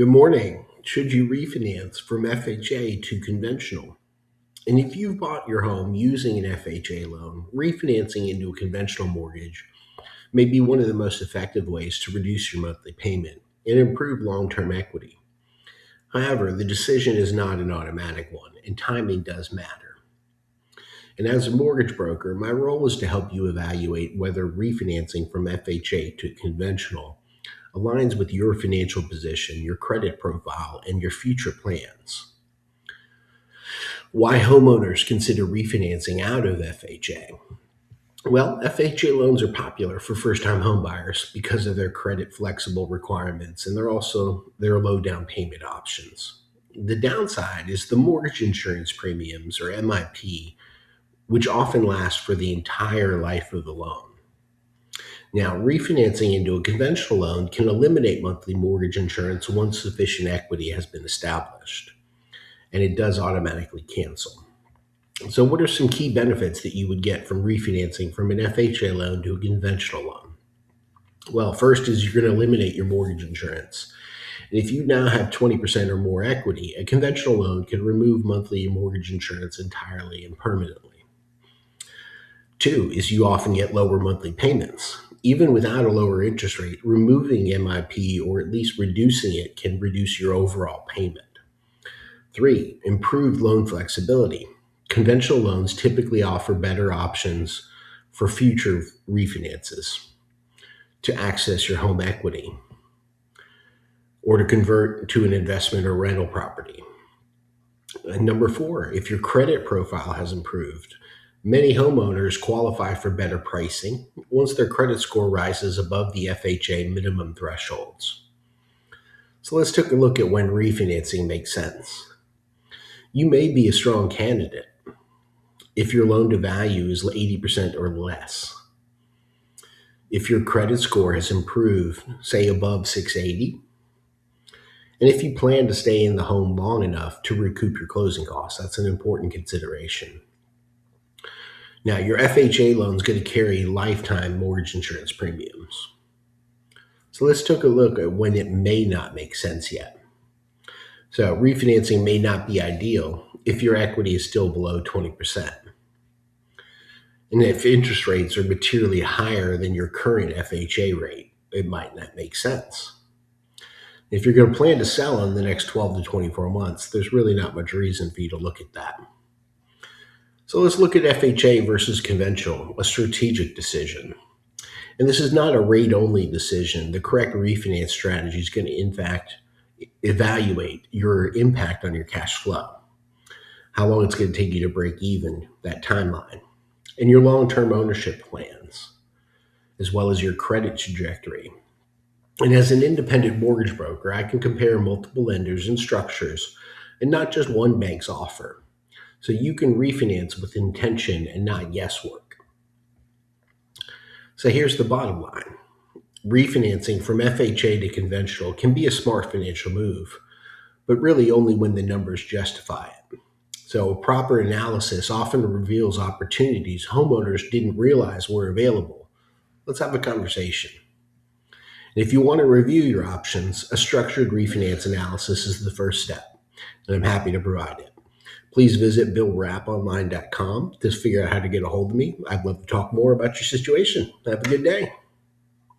Good morning. Should you refinance from FHA to conventional? And if you've bought your home using an FHA loan, refinancing into a conventional mortgage may be one of the most effective ways to reduce your monthly payment and improve long term equity. However, the decision is not an automatic one, and timing does matter. And as a mortgage broker, my role is to help you evaluate whether refinancing from FHA to conventional aligns with your financial position, your credit profile, and your future plans. Why homeowners consider refinancing out of FHA? Well, FHA loans are popular for first-time homebuyers because of their credit flexible requirements, and they're also their low down payment options. The downside is the mortgage insurance premiums, or MIP, which often last for the entire life of the loan. Now, refinancing into a conventional loan can eliminate monthly mortgage insurance once sufficient equity has been established, and it does automatically cancel. So, what are some key benefits that you would get from refinancing from an FHA loan to a conventional loan? Well, first is you're going to eliminate your mortgage insurance. And if you now have 20% or more equity, a conventional loan can remove monthly mortgage insurance entirely and permanently. Two is you often get lower monthly payments. Even without a lower interest rate, removing MIP or at least reducing it can reduce your overall payment. Three, improved loan flexibility. Conventional loans typically offer better options for future refinances to access your home equity or to convert to an investment or rental property. And number four, if your credit profile has improved, many homeowners qualify for better pricing once their credit score rises above the FHA minimum thresholds. So let's take a look at when refinancing makes sense. You may be a strong candidate if your loan to value is 80% or less. If your credit score has improved, say above 680, and if you plan to stay in the home long enough to recoup your closing costs, that's an important consideration. Now, your FHA loan is going to carry lifetime mortgage insurance premiums. So let's take a look at when it may not make sense yet. So refinancing may not be ideal if your equity is still below 20%. And if interest rates are materially higher than your current FHA rate, it might not make sense. If you're going to plan to sell in the next 12 to 24 months, there's really not much reason for you to look at that. So let's look at FHA versus conventional, a strategic decision. And this is not a rate-only decision. The correct refinance strategy is going to, in fact, evaluate your impact on your cash flow, how long it's going to take you to break even, that timeline, and your long-term ownership plans, as well as your credit trajectory. And as an independent mortgage broker, I can compare multiple lenders and structures and not just one bank's offer. So you can refinance with intention and not guesswork. So here's the bottom line. Refinancing from FHA to conventional can be a smart financial move, but really only when the numbers justify it. So proper analysis often reveals opportunities homeowners didn't realize were available. Let's have a conversation. And if you want to review your options, a structured refinance analysis is the first step, and I'm happy to provide it. Please visit billrapponline.com to figure out how to get a hold of me. I'd love to talk more about your situation. Have a good day.